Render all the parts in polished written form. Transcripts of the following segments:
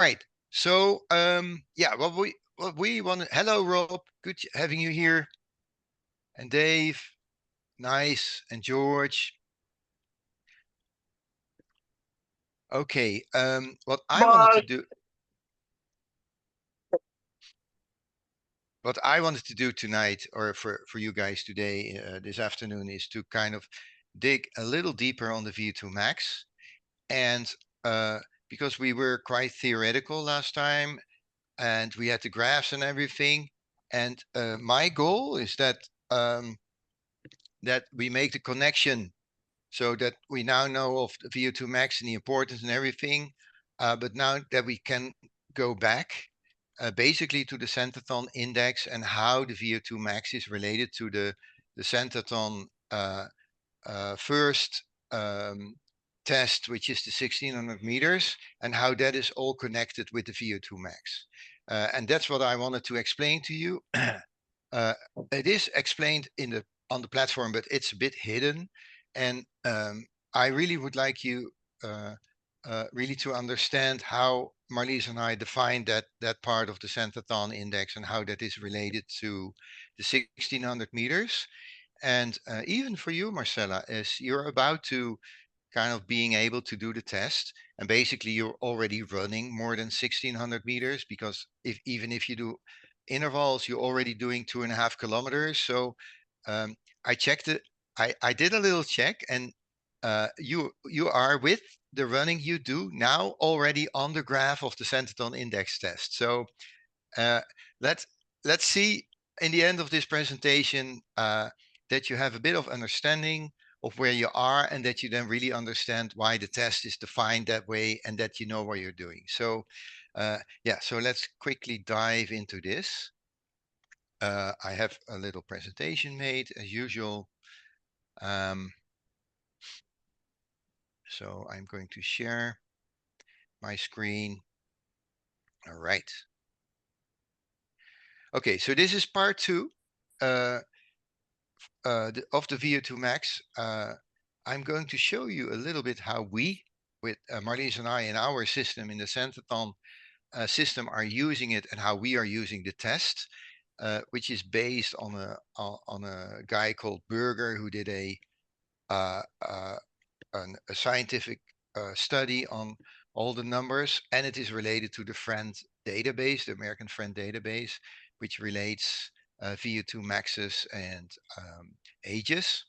right. So yeah, what we want. Hello, Rob. Good having you here. And Dave, nice, and George. Okay. What I wanted to Bye. do. What I wanted to do tonight, or for you guys today, this afternoon, is to kind of dig a little deeper on the VO2 Max, and because we were quite theoretical last time, and we had the graphs and everything, and my goal is that we make the connection so that we now know of the VO2 Max and the importance and everything. But now that we can go back basically to the Centerton index and how the VO2 Max is related to the Centerton first test, which is the 1600 meters, and how that is all connected with the VO2 Max. And that's what I wanted to explain to you. It is explained on the platform, but it's a bit hidden. And I really would like you really to understand how Marlies and I define that part of the Centerton index and how that is related to the 1600 meters. And even for you, Marcella, as you're about to kind of being able to do the test, and basically you're already running more than 1600 meters, because even if you do intervals, you're already doing 2.5 kilometers. So um, I checked it. I did a little check, and you are, with the running you do now, already on the graph of the Centerton index test. So uh, let's let's see in the end of this presentation that you have a bit of understanding of where you are, and that you then really understand why the test is defined that way, and that you know what you're doing. So yeah, so let's quickly dive into this. I have a little presentation made as usual. Um, so I'm going to share my screen. All right. Okay, so this is part two. Uh, of the VO2 Max. I'm going to show you a little bit how we, with Marlies and I, in our system, in the Centerton system, are using it, and how we are using the test, which is based on a guy called Berger, who did uh, uh, a scientific study on all the numbers, and it is related to the Friend database, the American Friend database, which relates VO2 maxes and ages.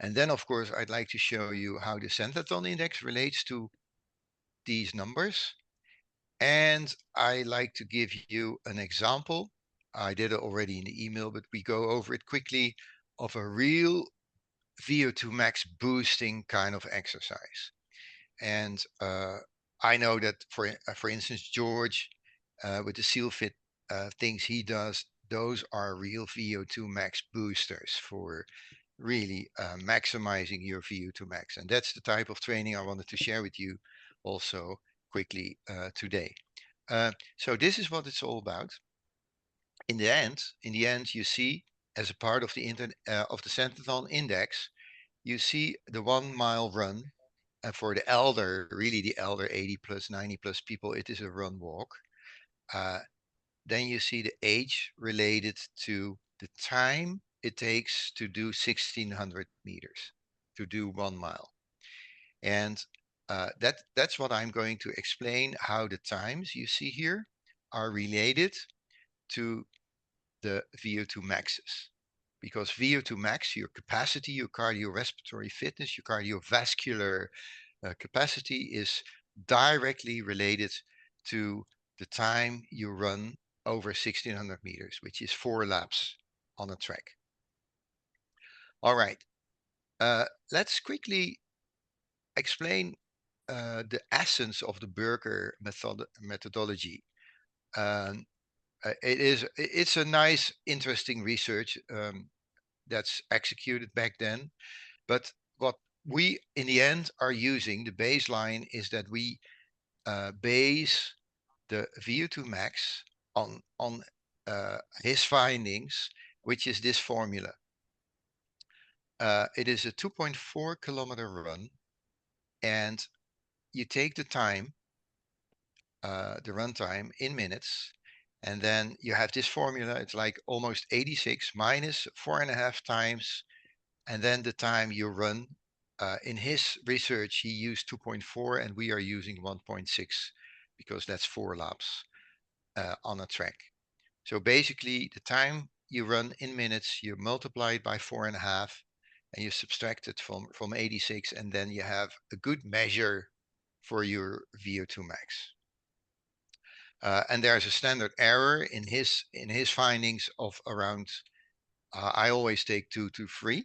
And then, of course, I'd like to show you how the Centerton index relates to these numbers. And I like to give you an example. I did it already in the email, but we go over it quickly, of a real VO2 max boosting kind of exercise. And I know that, for instance, George, with the SealFit things he does, those are real VO2 max boosters for really maximizing your VO2 max. And that's the type of training I wanted to share with you also quickly today. So this is what it's all about. In the end, you see, as a part of the of the Centerton index, you see the 1 mile run. And for the elder, really the elder 80 plus, 90 plus people, it is a run walk. Uh, then you see the age related to the time it takes to do 1600 meters, to do 1 mile. And that's what I'm going to explain, how the times you see here are related to the VO2 maxes. Because VO2 max, your capacity, your cardiorespiratory fitness, your cardiovascular capacity, is directly related to the time you run over 1600 meters, which is 4 laps on a track. All right, let's quickly explain the essence of the Berger methodology. Um, it's a nice, interesting research that's executed back then. But what we, in the end, are using, the baseline, is that we base the VO2 max on his findings, which is this formula. It is a 2.4 kilometer run, and you take the time the runtime in minutes. And then you have this formula. It's like almost 86 minus 4.5 times. And then the time you run. In his research, he used 2.4 and we are using 1.6 because that's 4 laps on a track. So basically the time you run in minutes, you multiply it by 4.5 and you subtract it from 86, and then you have a good measure for your VO2 max. And there's a standard error in his findings of around I always take 2 to 3,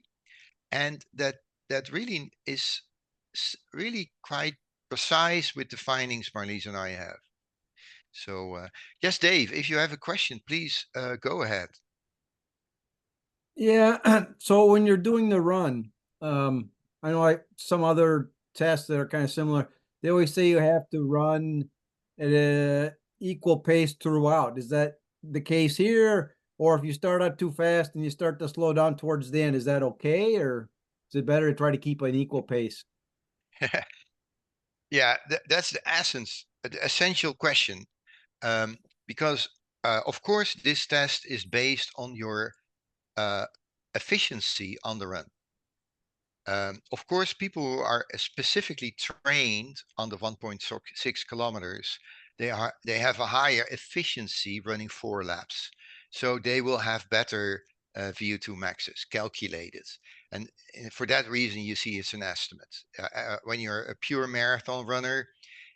and that really is really quite precise with the findings Marlies and I have. So yes, Dave, if you have a question, please go ahead. Yeah. So when you're doing the run, I know some other tests that are kind of similar, they always say you have to run at a equal pace throughout. Is that the case here? Or if you start out too fast and you start to slow down towards the end, is that okay? Or is it better to try to keep an equal pace? Yeah, that's the essence, the essential question. Because of course, this test is based on your efficiency on the run. Of course, people who are specifically trained on the 1.6 kilometers, they have a higher efficiency running 4 laps. So they will have better VO2 maxes calculated. And for that reason, you see it's an estimate. When you're a pure marathon runner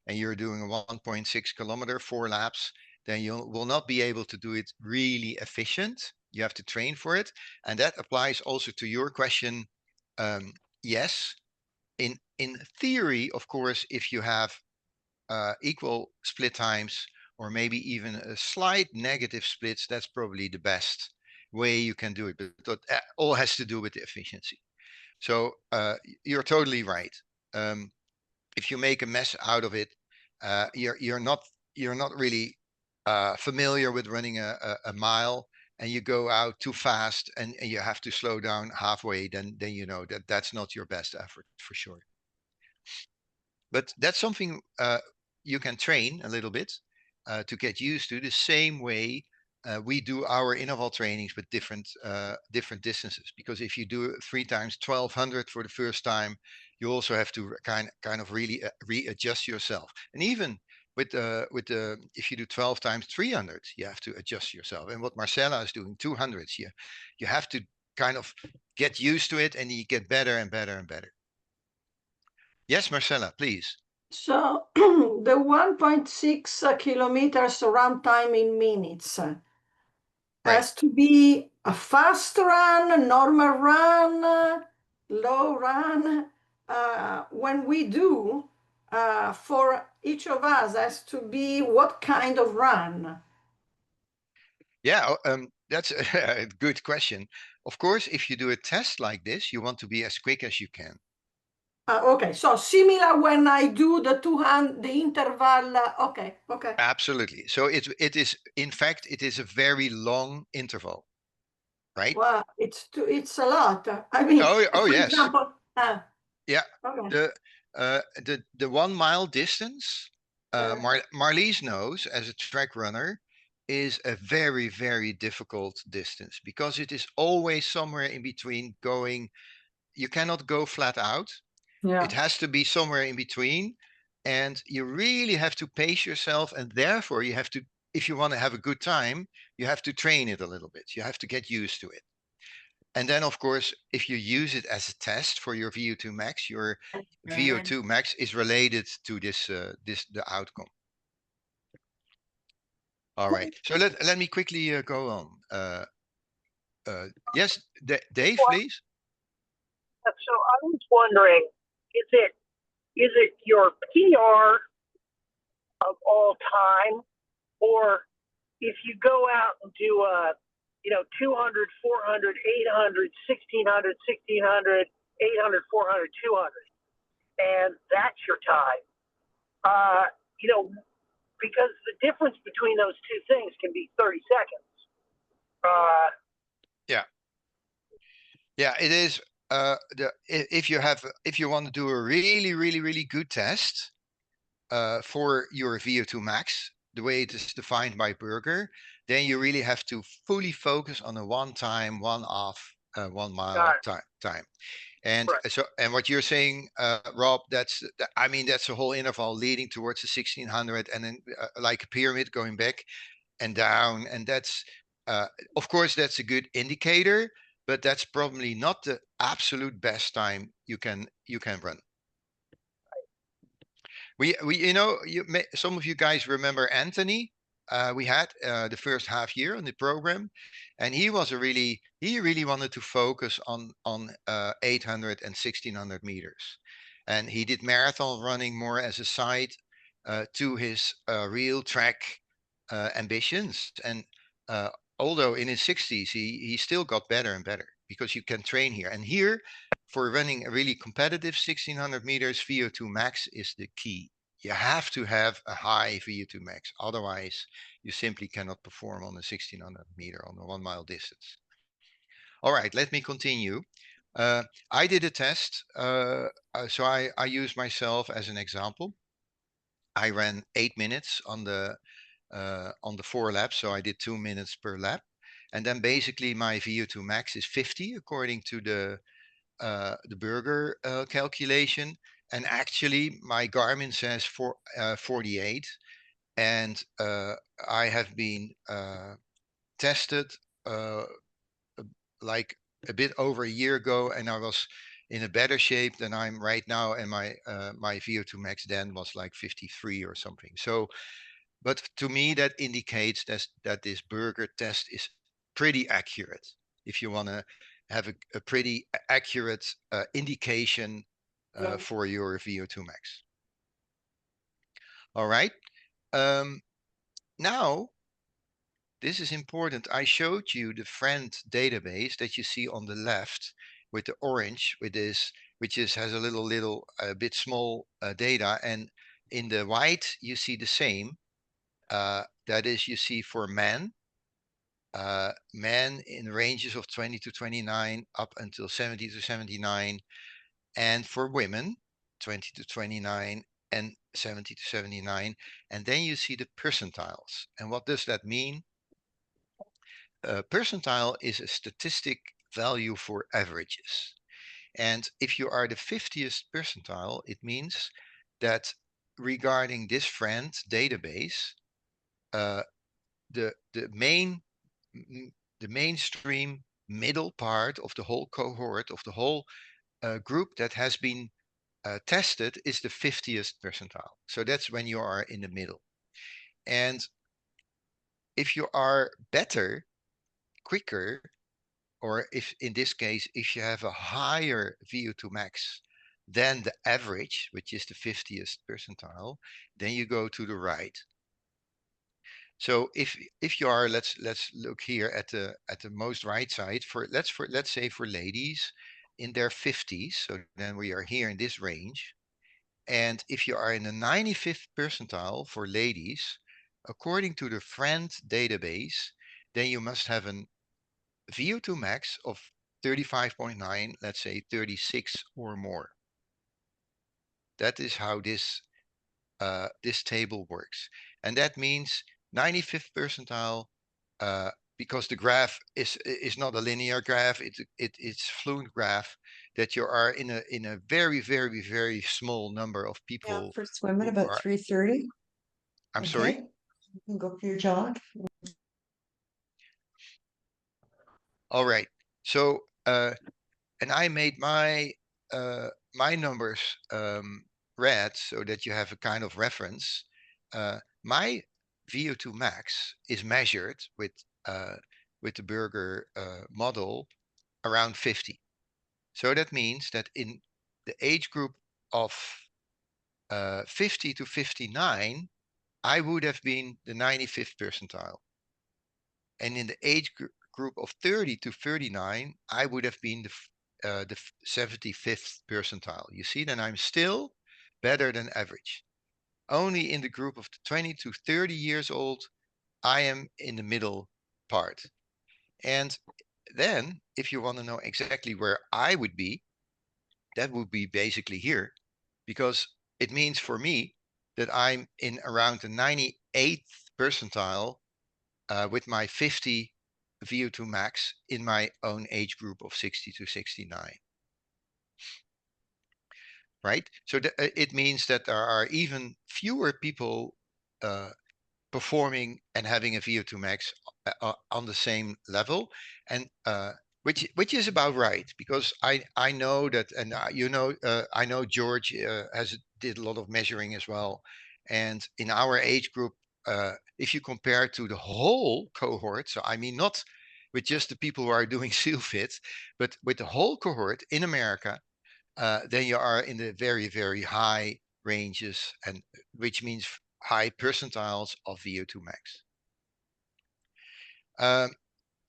and you're doing a 1.6 kilometer, 4 laps, then you will not be able to do it really efficient. You have to train for it. And that applies also to your question. Yes, in theory, of course, if you have equal split times or maybe even a slight negative splits, that's probably the best way you can do it. But that all has to do with the efficiency. So you're totally right. If you make a mess out of it, you're not really familiar with running a mile, and you go out too fast and you have to slow down halfway, then you know that that's not your best effort for sure. But that's something you can train a little bit to get used to, the same way we do our interval trainings with different distances. Because if you do 3 times 1200 for the first time, you also have to kind of really readjust yourself. And even with the if you do 12 times 300, you have to adjust yourself. And what Marcella is doing 200s, you have to kind of get used to it, and you get better and better and better. Yes, Marcella, please. So the 1.6 kilometers run time in minutes Right. has to be a fast run, a normal run, low run. When we do, for each of us has to be what kind of run? Yeah, that's a good question. Of course, if you do a test like this, you want to be as quick as you can. Okay, so similar when I do the 200, the interval. Okay. Absolutely. So it is, in fact, it is a very long interval, right? Well, it's a lot. I mean, Oh for yes. example, Yeah. okay. The 1 mile distance, Uh, Marlies knows as a track runner, is a very, very difficult distance because it is always somewhere in between going. You cannot go flat out. yeah. It has to be somewhere in between. And you really have to pace yourself. And therefore, you have to, if you want to have a good time, you have to train it a little bit. You have to get used to it. And then, of course, if you use it as a test for your VO2 max, your VO2 max is related to the outcome. All right. So let me quickly go on. Yes, Dave, please. So I was wondering, is it your PR of all time, or if you go out and do 200, 400, 800, 1600, 1600, 800, 400, 200, and that's your time. Because the difference between those two things can be 30 seconds. Yeah, it is. If you want to do a really, really, really good test, for your VO2 max, the way it is defined by Berger, then you really have to fully focus on a one-time, one-off, 1 mile time. And so, and what you're saying, Rob, I mean, that's a whole interval leading towards the 1600, and then like a pyramid going back and down. And that's, of course, that's a good indicator, but that's probably not the absolute best time you can run. Some of you guys remember Anthony. We had the first half year on the program, and he really wanted to focus on 800 and 1600 meters, and he did marathon running more as a side to his real track ambitions. And although in his 60s, he still got better and better because you can train here. And here, for running a really competitive 1600 meters, VO2 max is the key. You have to have a high VO2 max. Otherwise, you simply cannot perform on a 1600 meter on a 1 mile distance. All right, let me continue. I did a test. So I used myself as an example. I ran 8 minutes on the 4 laps. So I did 2 minutes per lap. And then basically my VO2 max is 50 according to the Berger calculation. And actually my Garmin says 48. And I have been tested like a bit over a year ago, and I was in a better shape than I'm right now. And my VO2 max then was like 53 or something. So, but to me, that indicates that this Berger test is pretty accurate. If you want to have a pretty accurate indication for your VO2 max. All right. Now, this is important. I showed you the friend database that you see on the left with the orange, with this, which has a little bit small data, and in the white you see the same. That is, you see for men in ranges of 20 to 29 up until 70 to 79, and for women 20 to 29 and 70 to 79. And then you see the percentiles. And what does that mean? Percentile is a statistic value for averages. And if you are the 50th percentile, it means that regarding this friend database, the mainstream middle part of the whole cohort of the whole group that has been tested is the 50th percentile. So that's when you are in the middle. And if you are better, quicker, or if in this case, if you have a higher VO2 max than the average, which is the 50th percentile, then you go to the right. So if you are, let's look here at the most right side for let's say for ladies in their 50s. So then we are here in this range. And if you are in the 95th percentile for ladies, according to the friend database, then you must have an VO2 max of 35.9, let's say 36 or more. That is how this table works. And that means 95th percentile, because the graph is not a linear graph, it's fluent graph, that you are in a very, very, very small number of people. For swim at about 3:30. I'm sorry? You can go for your jog. All right. So, and I made my numbers red so that you have a kind of reference. My VO2 max is measured with the Berger model around 50. So that means that in the age group of 50 to 59, I would have been the 95th percentile. And in the age group of 30 to 39, I would have been the 75th percentile. You see, then I'm still better than average. Only in the group of 20 to 30 years old, I am in the middle part. And then if you want to know exactly where I would be, that would be basically here, because it means for me that I'm in around the 98th percentile with my 50 VO2 max in my own age group of 60 to 69. Right? So it means that there are even fewer people performing and having a VO2 max on the same level, and which is about right, because I know that, and I know George did a lot of measuring as well, and in our age group, if you compare to the whole cohort, so I mean not with just the people who are doing SEAL Fit, but with the whole cohort in America, then you are in the very, very high ranges, and which means high percentiles of VO2 max.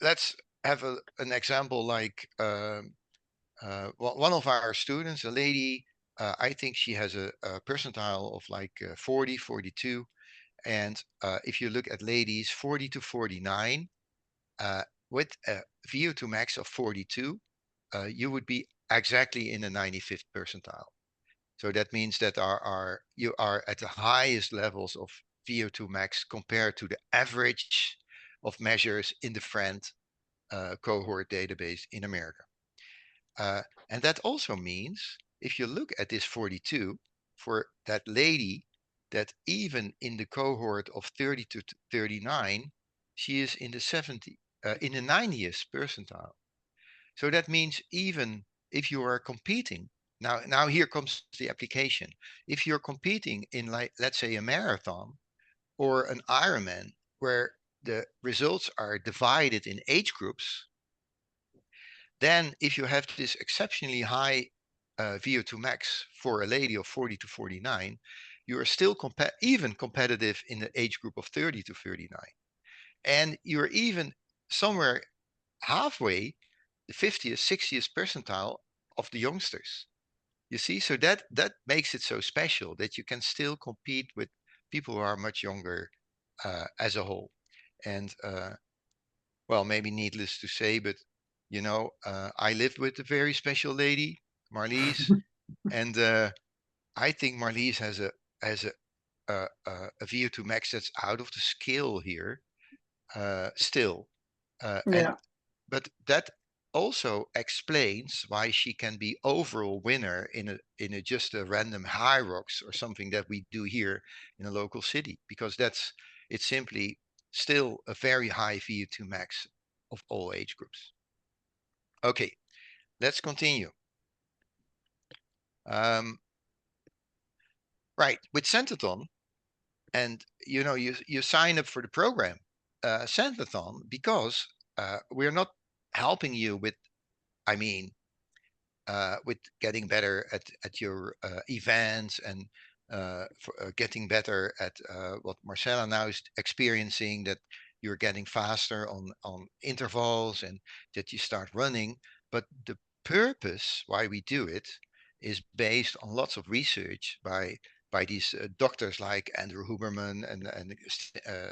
Let's have an example like one of our students, a lady, I think she has a percentile of like 40, 42. And if you look at ladies 40 to 49, with a VO2 max of 42, you would be exactly in the 95th percentile. So that means that you are at the highest levels of VO2 max compared to the average of measures in the friend cohort database in America. And that also means if you look at this 42 for that lady, that even in the cohort of 30 to 39, she is in the 90th percentile. So that means even if you are competing, now here comes the application. If you're competing in, like, let's say a marathon or an Ironman, where the results are divided in age groups, then if you have this exceptionally high VO2 max for a lady of 40 to 49, you are still even competitive in the age group of 30 to 39. And you're even somewhere halfway the 50th, 60th percentile of the youngsters. You see, so that makes it so special that you can still compete with people who are much younger as a whole. And well, maybe needless to say, but I lived with a very special lady, Marlies, and I think Marlies has a VO2 max that's out of the scale here still, and Yeah. but that also explains why she can be overall winner in a just a random high rocks or something that we do here in a local city, because it's simply still a very high VO2 max of all age groups. Okay, let's continue. Right, with Centathon, and you sign up for the program Centathon, because we're not helping you with, I mean, with getting better at your events, and getting better at what Marcella now is experiencing, that you're getting faster on intervals and that you start running. But the purpose why we do it is based on lots of research by these doctors like Andrew Huberman and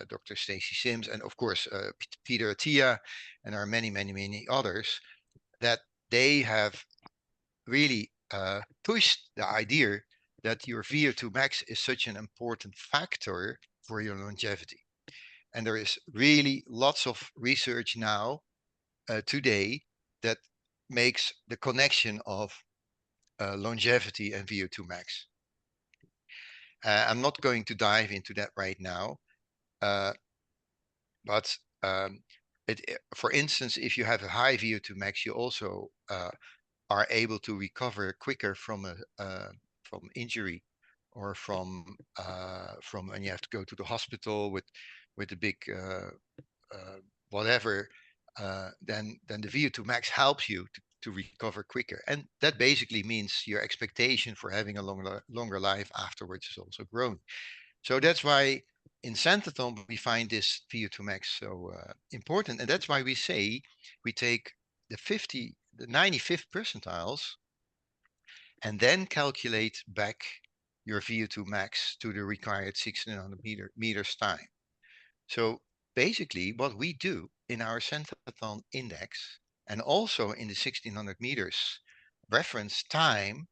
Dr. Stacy Sims, and of course Peter Attia, and there are many, many, many others, that they have really pushed the idea that your VO2 max is such an important factor for your longevity. And there is really lots of research now today that makes the connection of longevity and VO2 max. I'm not going to dive into that right now, but for instance, if you have a high VO2 max, you also are able to recover quicker from injury, or from when you have to go to the hospital with a big whatever. Then the VO2 max helps you to recover quicker, and that basically means your expectation for having a longer life afterwards is also grown. So that's why in Centathon we find this VO2 max so important, and that's why we say we take the 95th percentiles and then calculate back your VO2 max to the required 1600 meters time. So basically what we do in our Centathon index, and also in the 1600 meters reference time,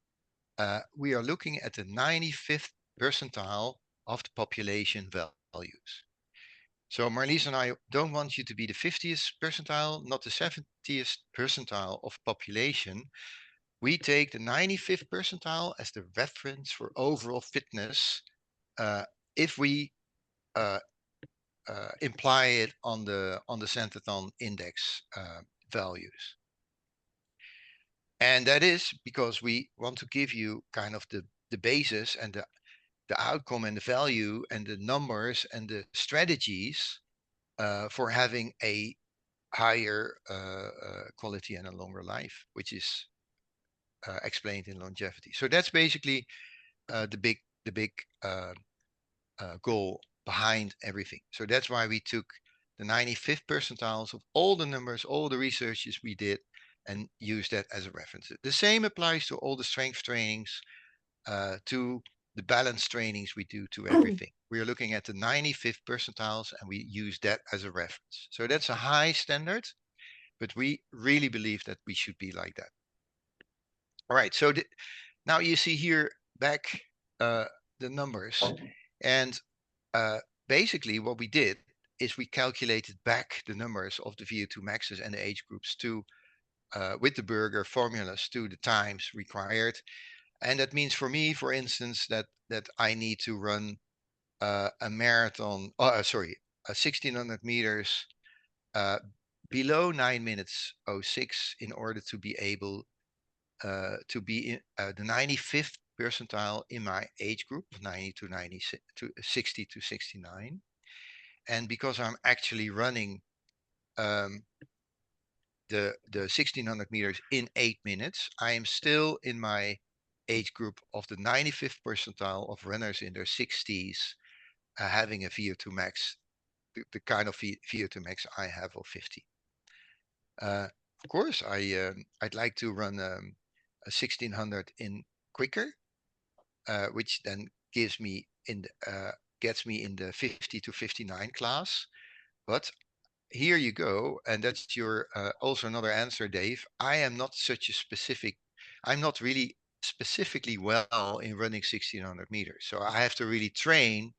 we are looking at the 95th percentile of the population values. So Marlies and I don't want you to be the 50th percentile, not the 70th percentile of population. We take the 95th percentile as the reference for overall fitness if we imply it on the Centerton index values. And that is because we want to give you kind of the basis and the outcome and the value and the numbers and the strategies for having a higher quality and a longer life, which is explained in longevity. So that's basically the big goal behind everything. So that's why we took the 95th percentiles of all the numbers, all the researches we did, and used that as a reference. The same applies to all the strength trainings, to the balance trainings we do, to everything. We are looking at the 95th percentiles and we use that as a reference. So that's a high standard, but we really believe that we should be like that. All right, so now you see here back the numbers, and basically what we did is we calculated back the numbers of the VO2maxes and the age groups to with the Burger formulas to the times required. And that means for me, for instance, that I need to run a marathon, 1600 meters below 9 minutes 06 in order to be able to be in the 95th percentile in my age group, 90 to 96 to 60 to 69. And because I'm actually running the 1600 meters in 8 minutes, I am still in my age group of the 95th percentile of runners in their 60s having a VO2 max, the kind of VO2 max I have of 50. Of course, I'd like to run a 1600 in quicker, which then gives me in gets me in the 50 to 59 class. But here you go, and that's your also another answer, Dave. I am not such a specific. I'm not really specifically well in running 1600 meters, so I have to really train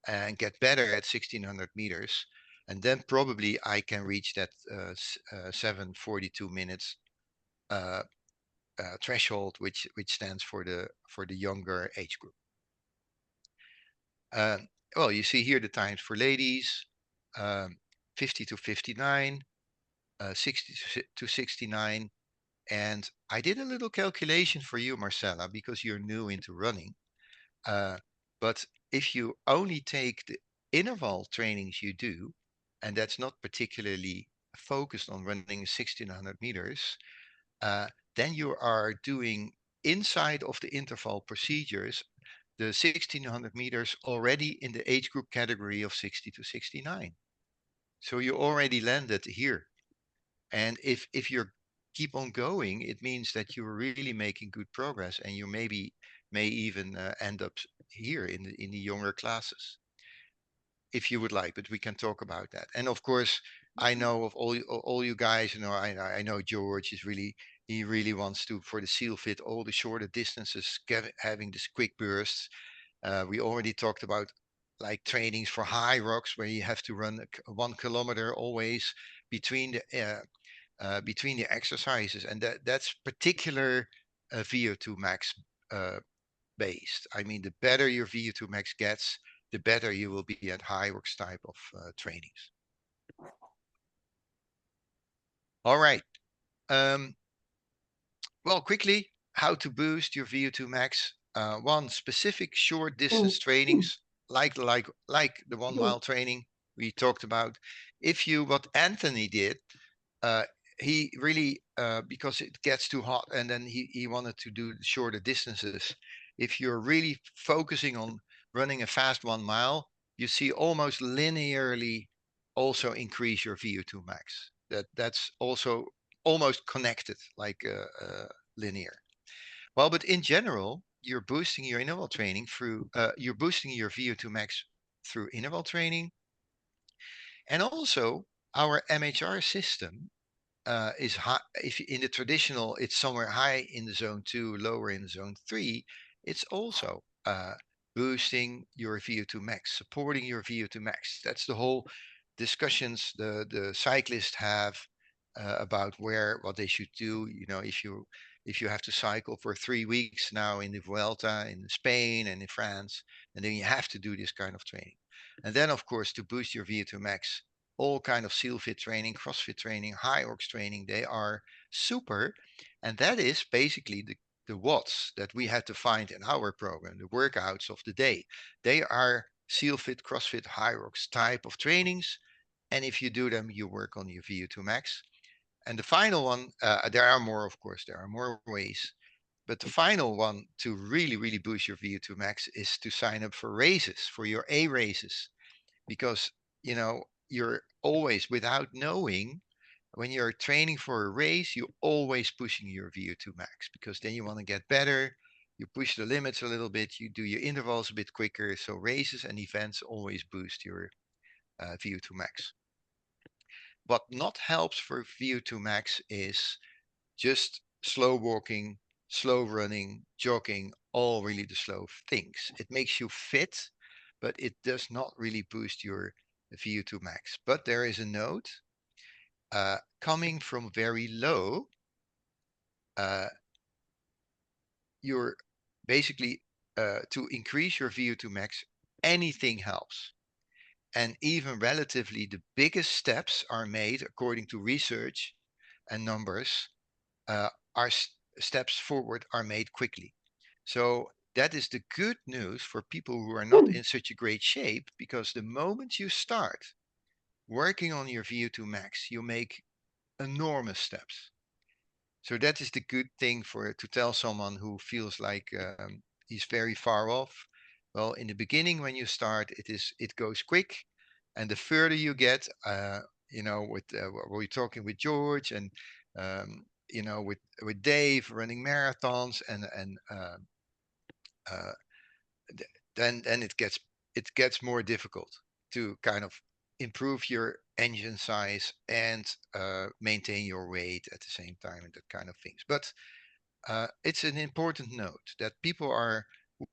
and get better at 1600 meters, and then probably I can reach that 7:42 minutes threshold, which stands for the younger age group. Well, you see here the times for ladies, 50 to 59, 60 to 69. And I did a little calculation for you, Marcella, because you're new into running. But if you only take the interval trainings you do, and that's not particularly focused on running 1600 meters, then you are doing inside of the interval procedures the 1600 meters already in the age group category of 60 to 69. So you already landed here. And if you keep on going, it means that you're really making good progress, and you may even end up here in the younger classes, if you would like. But we can talk about that. And of course, I know of all you guys. You know, I know George is he really wants to, for the seal fit, all the shorter distances, having this quick bursts. We already talked about like trainings for high rocks where you have to run 1 kilometer always between the exercises, and that's particular VO2 max based. I mean, the better your VO2 max gets, the better you will be at high rocks type of trainings. All right. Well, quickly, how to boost your VO2 max. One, specific short distance trainings, like the 1 mile training we talked about. If you, what Anthony did, he really, because it gets too hot and then he wanted to do shorter distances. If you're really focusing on running a fast 1 mile, you see almost linearly also increase your VO2 max. That's also almost connected, like linear. Well, but in general, you're boosting your interval training through, you're boosting your VO2 max through interval training. And also our MHR system is high. If in the traditional, it's somewhere high in the zone 2, lower in the zone 3. It's also boosting your VO2 max, supporting your VO2 max. That's the whole discussions the cyclists have about what they should do. You know, if you have to cycle for 3 weeks now in the Vuelta in Spain and in France, and then you have to do this kind of training. And then of course to boost your VO2 max, all kind of seal fit training, CrossFit training, high orcs training, they are super. And that is basically the watts that we had to find in our program, the workouts of the day. They are seal fit, CrossFit, high rocks type of trainings. And if you do them, you work on your VO2 max. And the final one, there are more, of course, there are more ways. But the final one to really, really boost your VO2 max is to sign up for races, for your A races. Because, you know, you're always, without knowing, when you're training for a race, you're always pushing your VO2 max because then you want to get better. You push the limits a little bit, you do your intervals a bit quicker. So races and events always boost your VO2 max. What not helps for VO2 max is just slow walking, slow running, jogging, all really the slow things. It makes you fit, but it does not really boost your VO2 max. But there is a note coming from very low. You're basically to increase your VO2 max, anything helps. And even relatively, the biggest steps are made according to research and numbers. Our steps forward are made quickly. So that is the good news for people who are not in such a great shape, because the moment you start working on your VO2 max, you make enormous steps. So that is the good thing to tell someone who feels like he's very far off. Well, in the beginning, when you start, it goes quick, and the further you get, you know, with we're talking with George and you know, with Dave running marathons, and uh, then it gets more difficult to kind of improve your engine size and maintain your weight at the same time and that kind of things. But it's an important note that people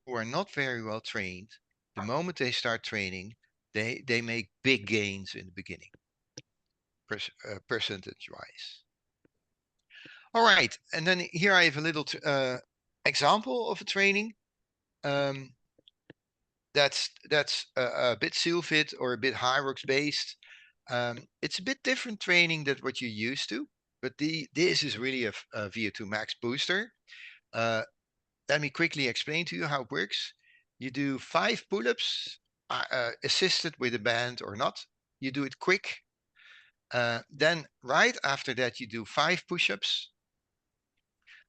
who are not very well trained, the moment they start training, they make big gains in the beginning, percentage wise. All right, and then here I have a little example of a training that's a bit seal fit or a bit high rocks based. It's a bit different training than what you're used to, but this is really a VO2 max booster. Let me quickly explain to you how it works. You do 5 pull-ups, assisted with a band or not. You do it quick. Then right after that, you do 5 push-ups.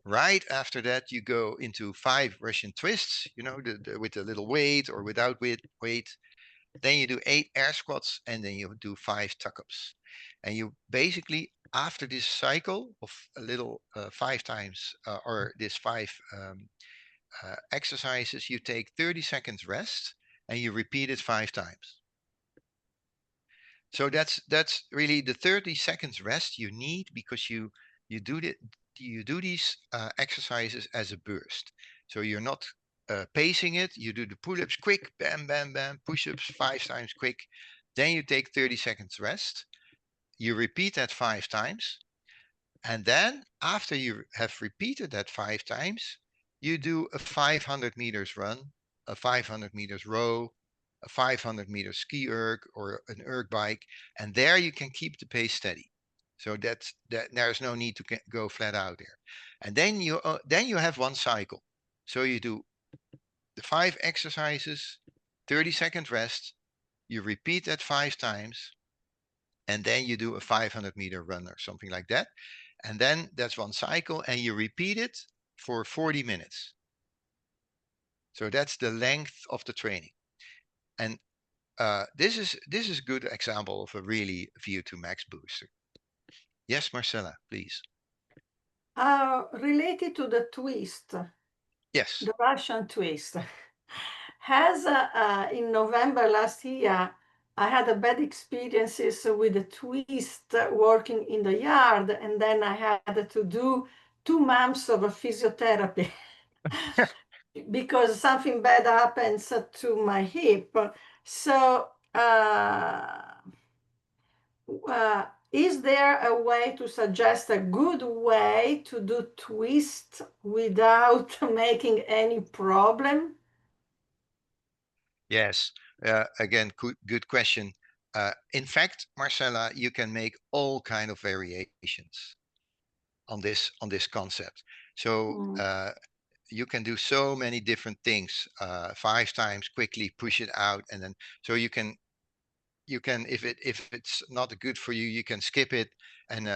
Right after that, you go into 5 Russian twists, you know, with a little weight or without weight. Then you do 8 air squats, and then you do 5 tuck-ups. And you basically, after this cycle of a little 5 times, or this 5 exercises, you take 30 seconds rest and you repeat it 5 times. So that's really the 30 seconds rest you need, because you do these exercises as a burst. So you're not pacing it. You do the pull-ups quick, bam, bam, bam, push-ups 5 times quick. Then you take 30 seconds rest. You repeat that 5 times. And then after you have repeated that 5 times, you do a 500 meters run, a 500 meters row, a 500 meter ski erg or an erg bike, and there you can keep the pace steady. So that there's no need to go flat out there. And then you have one cycle. So you do the 5 exercises, 30-second rest, you repeat that 5 times, and then you do a 500-meter run or something like that. And then that's one cycle, and you repeat it for 40 minutes. So that's the length of the training. And this is a good example of a really VO2 max booster. Yes, Marcella, please. Related to the twist, Yes. the Russian twist. Has in November last year, I had a bad experiences with the twist working in the yard, and then I had to do 2 months of physiotherapy because something bad happens to my hip. So, is there a way to suggest a good way to do twist without making any problem? Yes. Again, good question. In fact, Marcella, you can make all kind of variations on this concept. So you can do so many different things. 5 times quickly push it out, and then so you can if it's not good for you, you can skip it and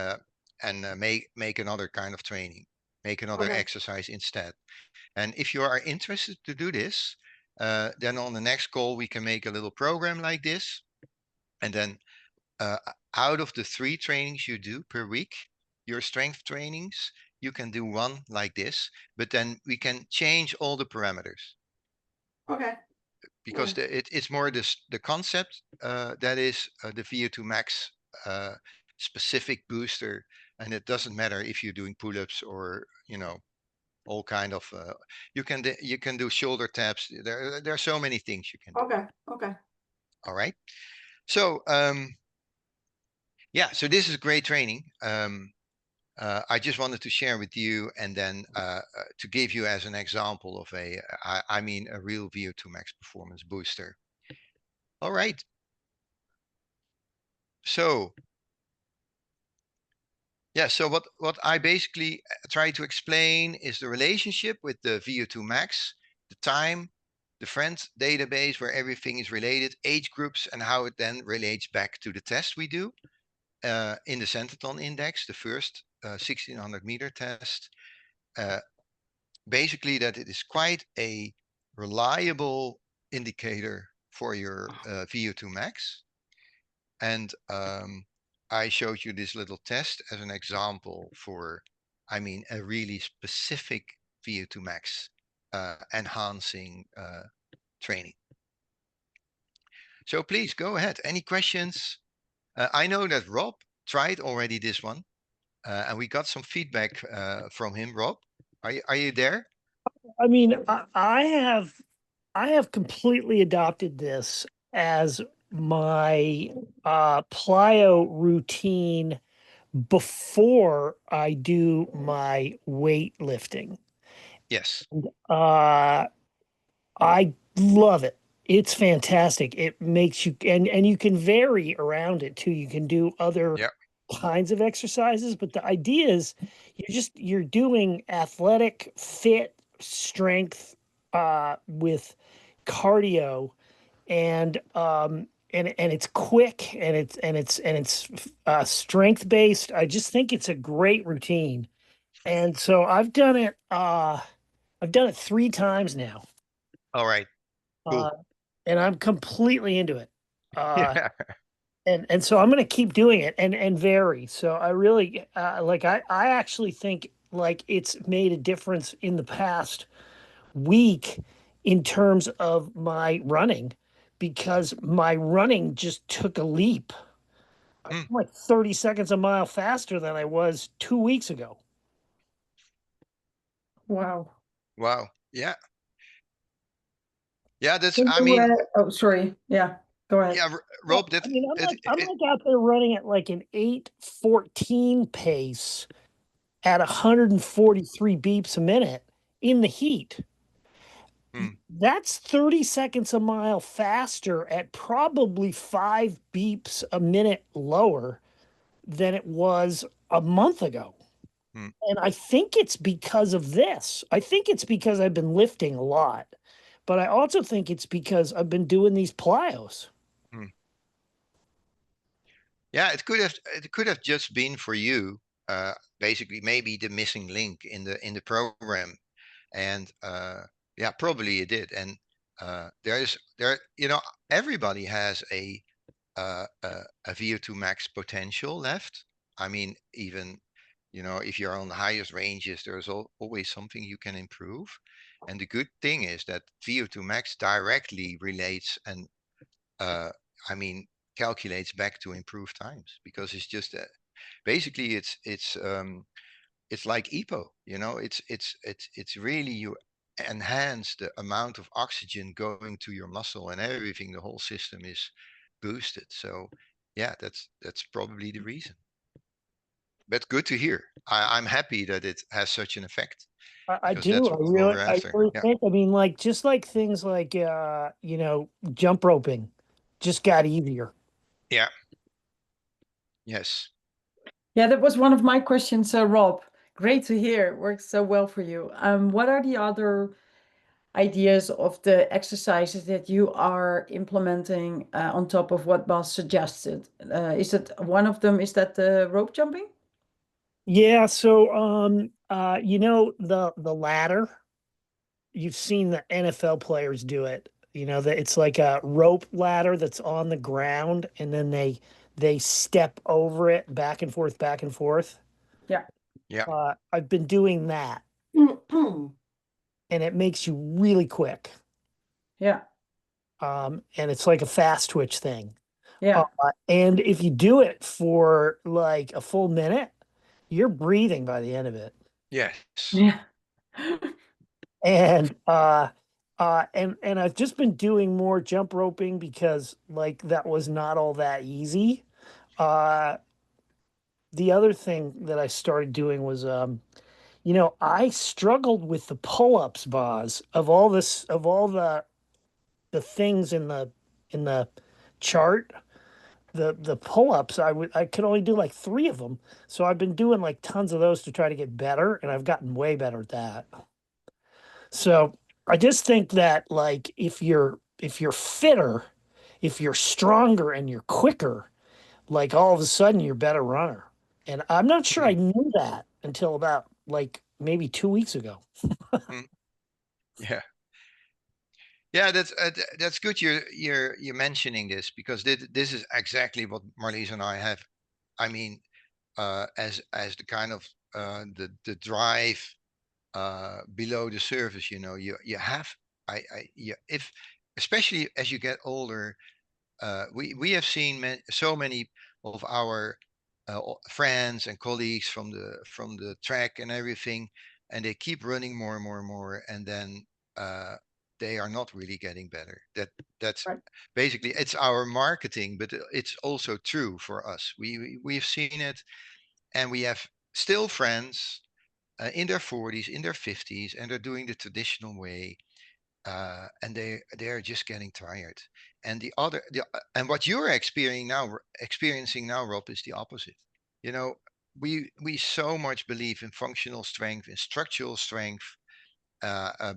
make another kind of training, make another Okay. exercise instead. And if you are interested to do this, then on the next call we can make a little program like this, and then out of the 3 trainings you do per week, your strength trainings, you can do 1 like this, but then we can change all the parameters. Okay. Because it's more the concept that is the VO2MAX specific booster, and it doesn't matter if you're doing pull-ups or all kind of you can do shoulder taps. There are so many things you can do. Okay. Okay. All right. So yeah, so this is great training. I just wanted to share with you, and then to give you as an example of I mean a real VO2MAX performance booster. All right. So yeah, so what I basically try to explain is the relationship with the VO2MAX, the time, the friend database where everything is related, age groups, and how it then relates back to the test we do in the Centerton Index, the first 1600 meter test. Basically, that it is quite a reliable indicator for your VO2MAX. And I showed you this little test as an example for, I mean, a really specific VO2MAX enhancing training. So please go ahead. Any questions? I know that Rob tried already this one, and we got some feedback from him. Rob, are you there? I mean, I have completely adopted this as my plyo routine before I do my weightlifting. Yes. Uh, I love it. It's fantastic. It makes you and you can vary around it too. You can do other Yeah. kinds of exercises, but the idea is you're doing athletic, fit, strength with cardio, and it's quick, and it's strength based. I just think it's a great routine. And so I've done it 3 times now. All right. Cool. And I'm completely into it. Yeah. And so I'm going to keep doing it and vary. So I really I actually think like it's made a difference in the past week in terms of my running, because my running just took a leap. I'm like 30 seconds a mile faster than I was 2 weeks ago. Wow. Wow. Yeah. Yeah, that's, I mean, Oh, sorry. Yeah, go ahead. yeah, Well, Rob, that I mean, I'm it, like out there running at like an 8:14 pace at 143 beeps a minute in the heat. That's 30 seconds a mile faster at probably 5 beeps a minute lower than it was a month ago. And I think it's because of this. I think it's because I've been lifting a lot, but I also think it's because I've been doing these plyos. yeah, it could have just been for you, basically maybe the missing link in the program, and yeah, probably it did. And everybody has a VO2MAX potential left. I mean, even if you're on the highest ranges, there's always something you can improve. And the good thing is that VO2MAX directly relates and I mean calculates back to improved times, because it's just basically it's like EPO. It's really you enhance the amount of oxygen going to your muscle and everything. The whole system is boosted. So yeah, that's probably the reason. But good to hear. I'm happy that it has such an effect, I because that's do. what we're I after. really Yeah. think. I mean, like just like things like jump roping, just got easier. Yeah. Yes. Yeah, that was one of my questions, Rob. Great to hear. It works so well for you. What are the other ideas of the exercises that you are implementing on top of what Bas suggested? Is it one of them? Is that the rope jumping? Yeah. So the ladder. You've seen the NFL players do it. You know that it's like a rope ladder that's on the ground, and then they step over it back and forth, back and forth. Yeah. Yeah. I've been doing that, and it makes you really quick. Yeah. And it's like a fast twitch thing. Yeah. And if you do it for like a full minute, you're breathing by the end of it. Yes. Yeah. And and I've just been doing more jump roping because like that was not all that easy. The other thing that I started doing was I struggled with the pull-ups, Boz, of all the things in the chart. The pull-ups, I could only do like 3 of them. So I've been doing like tons of those to try to get better, and I've gotten way better at that. So I just think that like if you're fitter, if you're stronger and you're quicker, like all of a sudden you're a better runner. And I'm not sure I knew that until about like maybe 2 weeks ago. Yeah. Yeah, that's good. You're mentioning this, because this is exactly what Marlies and I have. I mean, as the kind of the drive below the surface. You have yeah, if especially as you get older, we have seen so many of our friends and colleagues from the track and everything, and they keep running more and more and more, and then uh, they are not really getting better. That's Right. basically, it's our marketing, but it's also true for us. We've seen it, and we have still friends in their 40s, in their 50s, and they're doing the traditional way, and they're just getting tired. And and what you're experiencing now, Rob, is the opposite. You know, we so much believe in functional strength, in structural strength,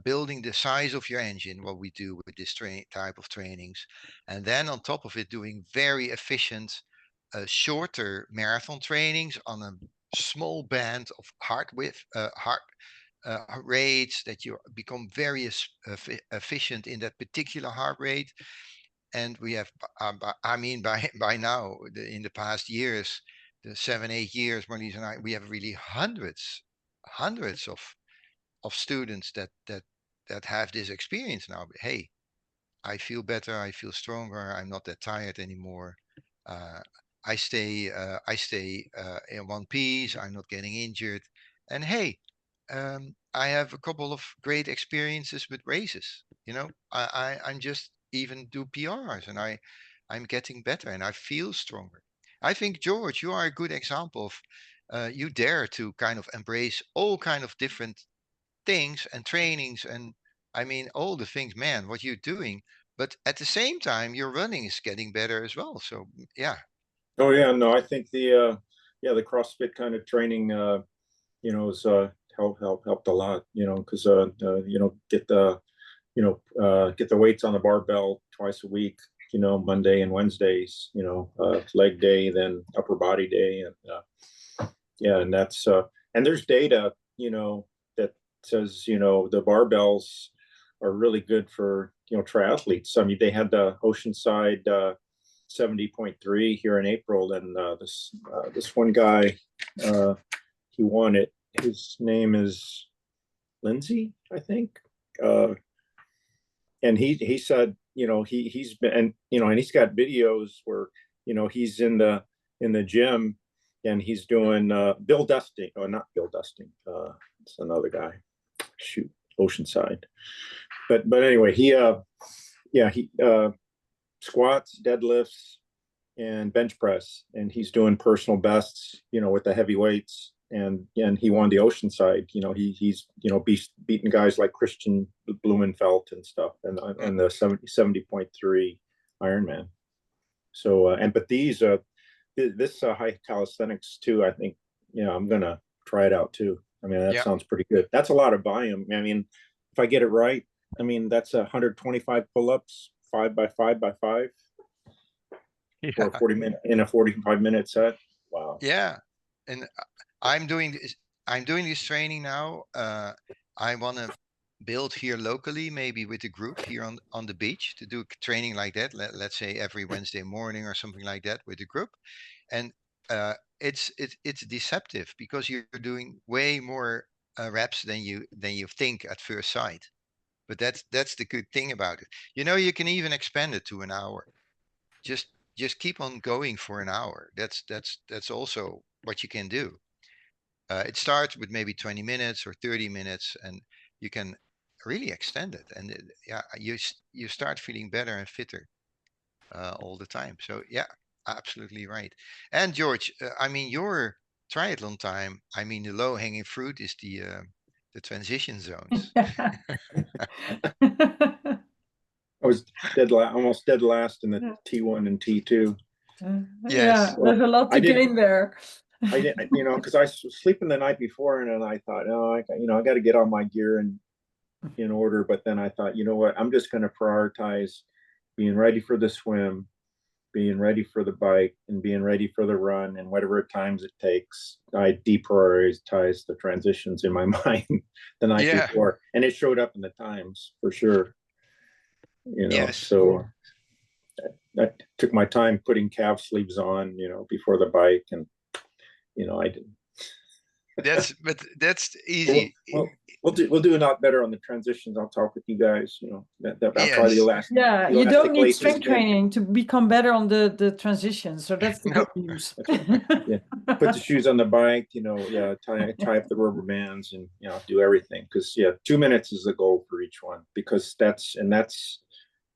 building the size of your engine, what we do with this type of trainings, and then on top of it, doing very efficient, shorter marathon trainings on a small band of heart rates, that you become very efficient in that particular heart rate. And we have, I mean, by now, in the past years, the 7, 8 years, Marlies and I, we have really hundreds of students that have this experience now. Hey, I feel better. I feel stronger. I'm not that tired anymore. Uh, I stay in one piece. I'm not getting injured. And hey, I have a couple of great experiences with races. I'm just even do PRs, and I'm getting better, and I feel stronger. I think, George, you are a good example of you dare to kind of embrace all kind of different things and trainings, and I mean all the things, man, what you're doing. But at the same time, your running is getting better as well. So yeah. Oh yeah, no, I think the CrossFit kind of training is helped a lot, because get the weights on the barbell twice a week, Monday and Wednesdays, leg day, then upper body day, and yeah, and that's and there's data, that says, the barbells are really good for, triathletes. I mean, they had the Oceanside 70.3 here in April, and this one guy, he won it. His name is Lindsay, I think, and he said, he's been, and and he's got videos where, he's in the gym, and he's doing Bill Dusting. Oh, not Bill Dusting. It's another guy. Shoot, Oceanside. But anyway, he squats, deadlifts, and bench press, and he's doing personal bests, with the heavy weights. And he won the Oceanside. He's beating guys like Christian Blumenfeld and stuff, and on the 70.3 Ironman. So but these this high calisthenics too, I think, I'm gonna try it out too. I mean, that sounds pretty good. That's a lot of volume. I mean, if I get it right, I mean, that's 125 pull-ups, 5 by 5 by 5 for a 45-minute set. Wow. Yeah. And I'm doing this training now. I want to build here locally, maybe with a group here on the beach, to do training like that. Let's say every Wednesday morning or something like that with a group. And it's deceptive, because you're doing way more reps than you think at first sight. But that's the good thing about it. You can even expand it to an hour. Just keep on going for an hour. That's also what you can do. It starts with maybe 20 minutes or 30 minutes, and you can really extend it. And you start feeling better and fitter all the time. So yeah, absolutely right. And George, I mean, your triathlon time, I mean, the low hanging fruit is the transition zones. I was almost dead last in the T1 and T2. Yes. Yeah, there's a lot to gain there. I didn't, because I was sleeping the night before, and then I thought, I got to get all my gear in order. But then I thought, you know what, I'm just going to prioritize being ready for the swim, being ready for the bike, and being ready for the run, and whatever times it takes. I deprioritized the transitions in my mind the night before, and it showed up in the times for sure. Yes. So I took my time putting calf sleeves on, before the bike, and I did. That's easy. We'll do a lot better on the transitions. I'll talk with you guys. I'll try the elastic. Yeah, you don't need strength training to become better on the transitions. So that's the good news. Yeah, put the shoes on the bike. Tie up the rubber bands, and do everything. Because 2 minutes is the goal for each one. Because that's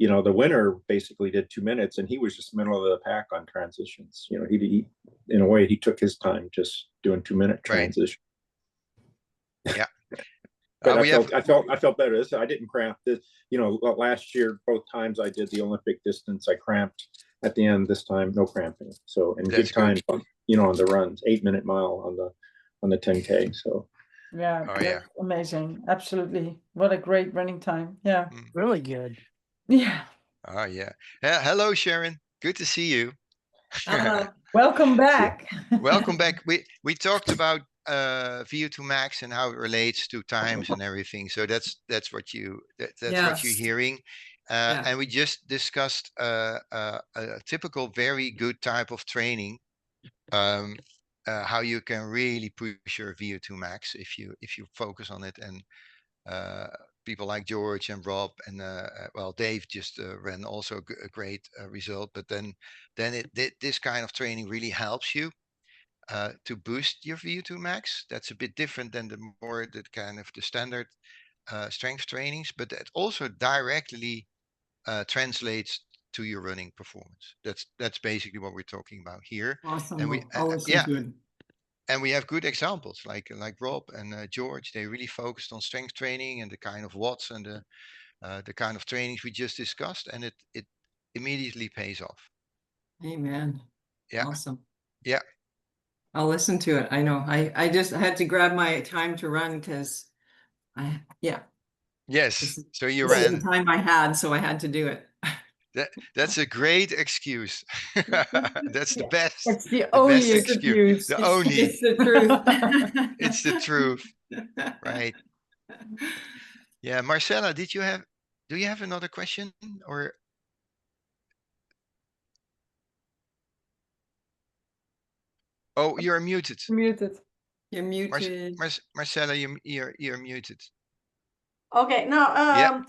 the winner basically did 2 minutes, and he was just middle of the pack on transitions. He in a way, he took his time just doing 2 minute transition. Yeah. But I felt better. I didn't cramp. Last year, both times I did the Olympic distance, I cramped at the end. This time, no cramping. So, and good time, on the runs, 8 minute mile on the 10K. So. Yeah, that's amazing. Absolutely. What a great running time. Yeah. Really good. Yeah. Oh yeah. Hello, Sharon. Good to see you. Welcome back. Welcome back. We talked about VO2MAX and how it relates to times and everything. So that's what what you're hearing. And we just discussed a typical very good type of training. How you can really push your VO2MAX if you focus on it. And people like George and Rob and Dave just ran also a great result. But then this kind of training really helps you to boost your VO2MAX. That's a bit different than the kind of the standard strength trainings, but that also directly translates to your running performance. That's basically what we're talking about here. Awesome. And we I'll listen to it. And we have good examples like Rob and George. They really focused on strength training and the kind of watts and the kind of trainings we just discussed, and it immediately pays off. Amen. Yeah. Awesome. Yeah. I'll listen to it. I know. I just had to grab my time to run because Yes. So you this is ran. the time I had, so I had to do it. That's a great excuse. That's the best. It's the only excuse. The only. It's the truth. It's the truth. Right. Yeah, Marcella, do you have another question or? Oh, you're muted. Muted. You're muted. Marcella, you're muted. Okay, now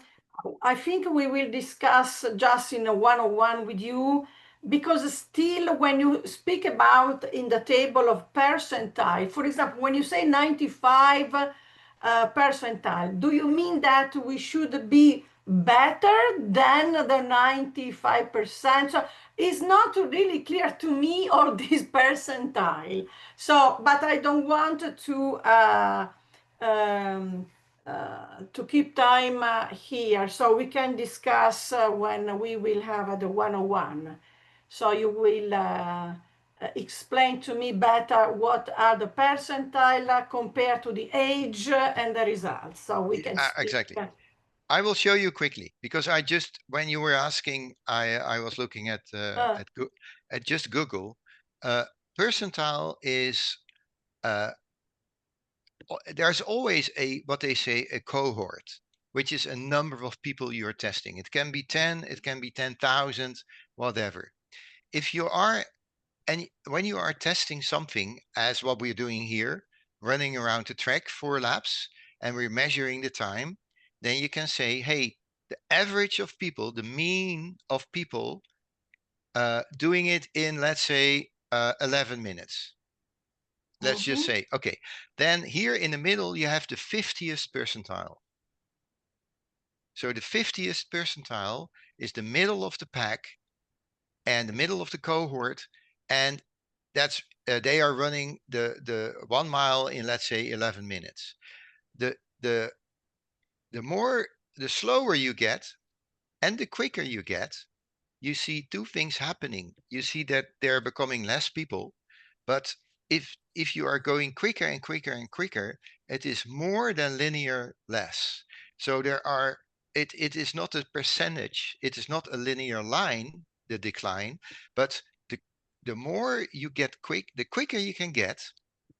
I think we will discuss just in a one-on-one with you, because still when you speak about in the table of percentile, for example, when you say 95, percentile. Do you mean that we should be better than the 95%? So it's not really clear to me or this percentile. So, but I don't want to keep time here, so we can discuss when we will have the 101. So you will explain to me better what are the percentile compared to the age and the results. So we can speak. Exactly. I will show you quickly because I just, when you were asking, I was looking at just Google. Percentile is there's always what they say a cohort, which is a number of people you're testing. It can be 10, it can be 10,000, whatever. If you are, and when you are testing something as what we're doing here, running around the track 4 laps, and we're measuring the time, then you can say, hey, the average of people, the mean of people doing it in, let's say, 11 minutes. Let's just say, okay, then here in the middle, you have the 50th percentile. So the 50th percentile is the middle of the pack and the middle of the cohort. And that's, they are running the 1 mile in, let's say, 11 minutes. The slower you get and the quicker you get, you see 2 things happening. You see that they're becoming less people, but if you are going quicker and quicker and quicker, it is more than linear less. So it is not a percentage, it is not a linear line, the decline, but the more you get the quicker you can get,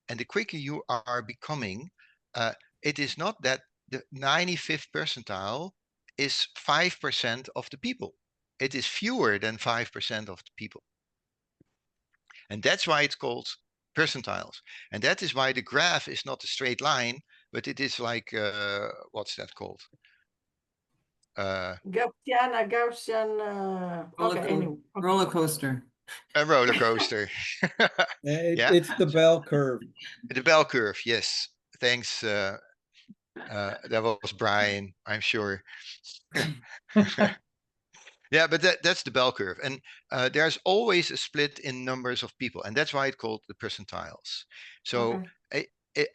and the quicker you are becoming, it is not that the 95th percentile is 5% of the people. It is fewer than 5% of the people. And that's why it's called percentiles. And that is why the graph is not a straight line, but it is like, what's that called? Gaussian, roller coaster. A roller coaster. Yeah. It's the bell curve. The bell curve, yes. Thanks. That was Brian, I'm sure. Yeah, but that's the bell curve. And there's always a split in numbers of people. And that's why it's called the percentiles. So,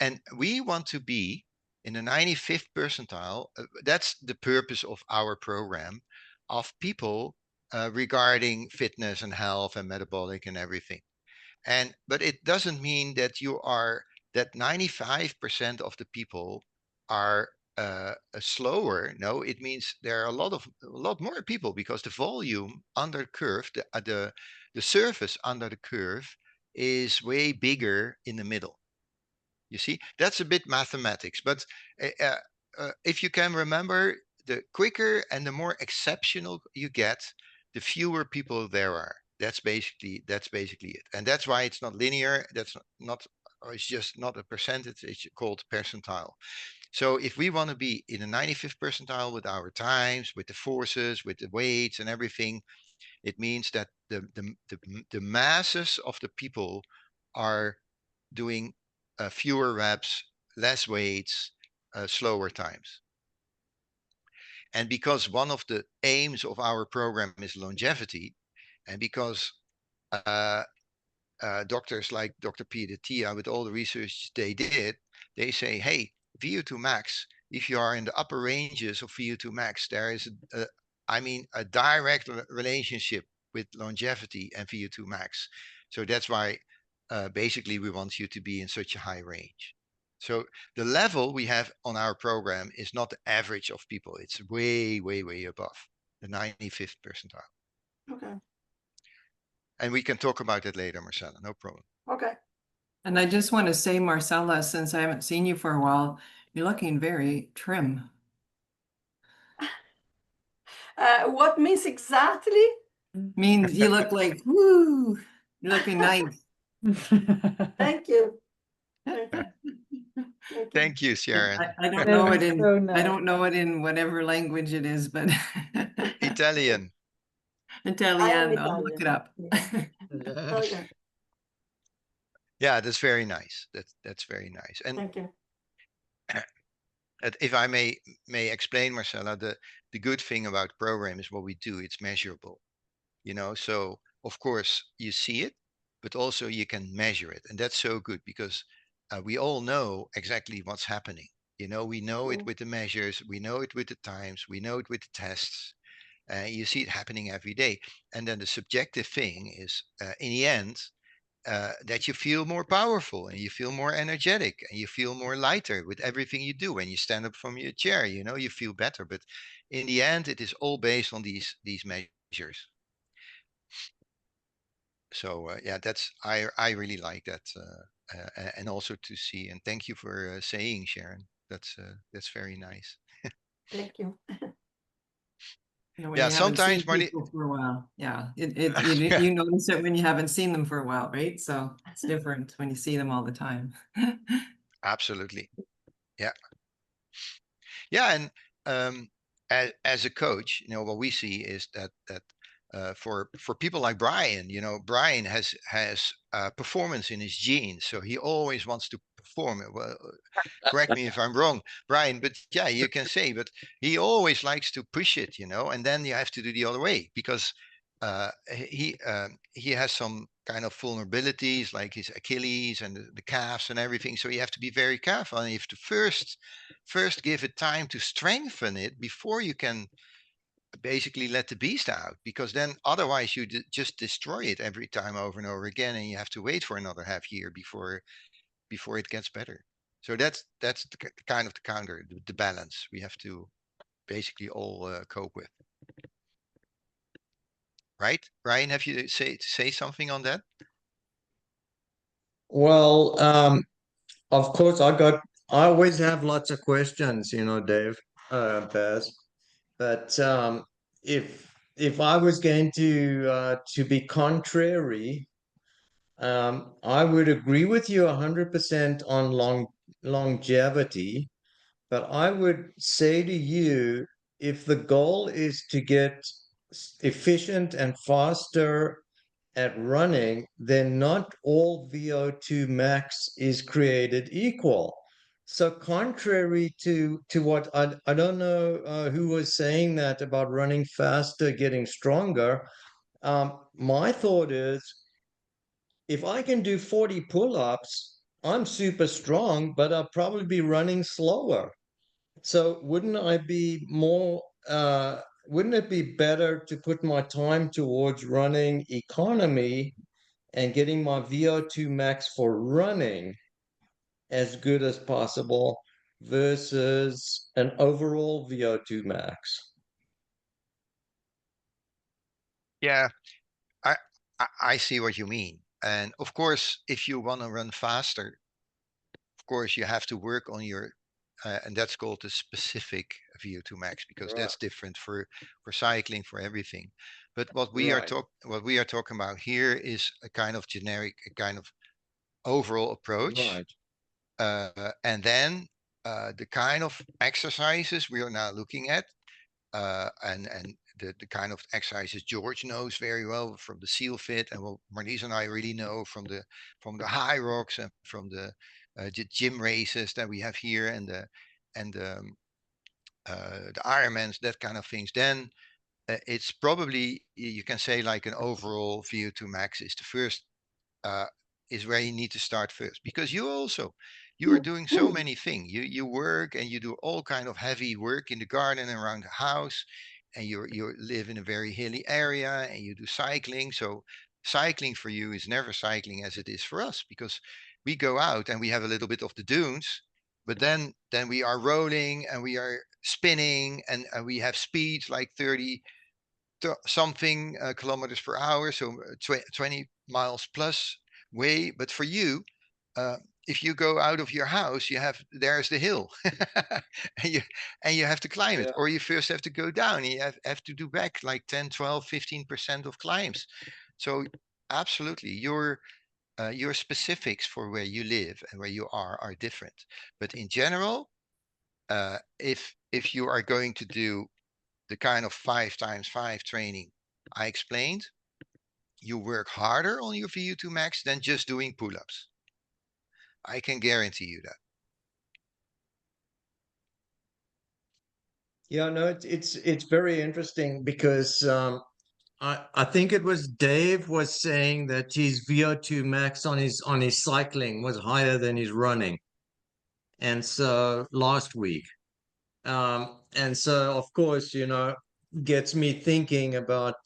and we want to be in the 95th percentile. That's the purpose of our program, of people regarding fitness and health and metabolic and everything. But it doesn't mean that that 95% of the people are slower. No, it means there are a lot more people, because the volume under the curve, the surface under the curve is way bigger in the middle. You see, that's a bit mathematics, but if you can remember, the quicker and the more exceptional you get, the fewer people there are. That's basically it, and that's why it's not linear. That's not it's just not a percentage. It's called percentile. So if we want to be in the 95th percentile with our times, with the forces, with the weights and everything, it means that the masses of the people are doing fewer reps, less weights, slower times. And because one of the aims of our program is longevity, and because doctors like Dr. Peter Tia, with all the research they did, they say, hey, VO2max, if you are in the upper ranges of VO2max, there is a direct relationship with longevity and VO2max. So that's why basically we want you to be in such a high range. So the level we have on our program is not the average of people. It's way, way, way above the 95th percentile. Okay. And we can talk about that later, Marcella, no problem. Okay. And I just want to say, Marcella, since I haven't seen you for a while, you're looking very trim. What means exactly? Means you look like, woo, you're looking nice. Thank you. Thank you, Sharon. I don't know it in I don't know it in whatever language it is, but Italian. Italian. I'll look it up. Okay. Yeah, that's very nice. That's very nice. And thank you. if I may explain, Marcella, the good thing about the program is what we do. It's measurable, So of course you see it, but also you can measure it, and that's so good because we all know exactly what's happening. We know it with the measures, we know it with the times, we know it with the tests. You see it happening every day, and then the subjective thing is, in the end, that you feel more powerful and you feel more energetic and you feel more lighter with everything you do. When you stand up from your chair, you feel better. But in the end, it is all based on these measures. So yeah, I really like that, and also to see, and thank you for saying, Sharon. That's very nice. Thank you. When Yeah, you haven't seen sometimes Marty. people for a while, yeah, you notice it when you haven't seen them for a while, right? So it's different when you see them all the time. Absolutely, yeah, yeah, and as a coach, what we see is that for people like Brian, Brian has performance in his genes, so he always wants to perform. Well, correct me if I'm wrong, Brian, but yeah, you can say, but he always likes to push it, and then you have to do the other way because he has some kind of vulnerabilities like his Achilles and the calves and everything. So you have to be very careful, and you have to first give it time to strengthen it before you can basically let the beast out, because then otherwise you just destroy it every time over and over again, and you have to wait for another half year before it gets better. So that's the kind of the counter, the balance we have to basically all cope with. Right, Ryan? Have you say something on that? Well, of course, I always have lots of questions, Dave, Baz. But if I was going to be contrary, I would agree with you 100% on longevity. But I would say to you, if the goal is to get efficient and faster at running, then not all VO2 max is created equal. So contrary to what I don't know who was saying that about running faster, getting stronger. My thought is, if I can do 40 pull-ups, I'm super strong, but I'll probably be running slower. So wouldn't it be better to put my time towards running economy and getting my VO2 max for running as good as possible versus an overall VO2 max? Yeah, I I see what you mean, and of course, if you want to run faster, of course you have to work on your and that's called the specific VO2 max, because Right. that's different for cycling, for everything. But Right. what we are talking about here is a kind of generic, a kind of overall approach, Right. and then the kind of exercises we are now looking at, and the kind of exercises George knows very well from the Seal Fit, and what Marlies and I really know from the high rocks and from the gym races that we have here, and the Ironmans, that kind of things. Then it's probably, you can say, like an overall VO2 max is the first, uh, is where you need to start first, because you are doing so many things. You work and you do all kind of heavy work in the garden and around the house, and you live in a very hilly area, and you do cycling. So cycling for you is never cycling as it is for us, because we go out and we have a little bit of the dunes, but then we are rolling and we are spinning, and we have speeds like 30 something kilometers per hour, so 20 miles plus way. But for you, uh, if you go out of your house, there's the hill, and you have to climb it, Yeah. or you first have to go down, and you have to do back like 10, 12, 15% of climbs. So absolutely, your specifics for where you live and where you are different. But in general, if you are going to do the kind of 5x5 training I explained, you work harder on your VO2 max than just doing pull-ups. I can guarantee you that. Yeah, no, it's very interesting because I think it was Dave was saying that his VO2 max on his cycling was higher than his running, and so last week, and so of course, you know, gets me thinking about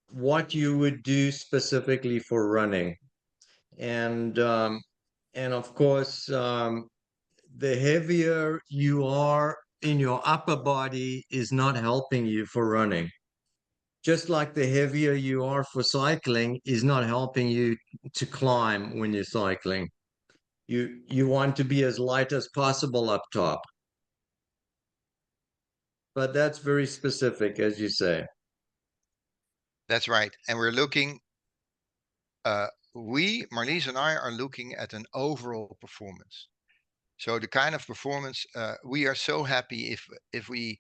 what you would do specifically for running, and of course, the heavier you are in your upper body is not helping you for running. Just like the heavier you are for cycling is not helping you to climb when you're cycling. You want to be as light as possible up top. But that's very specific, as you say. That's right. And we're looking, Marlies and I are looking at an overall performance. So the kind of performance, we are so happy if we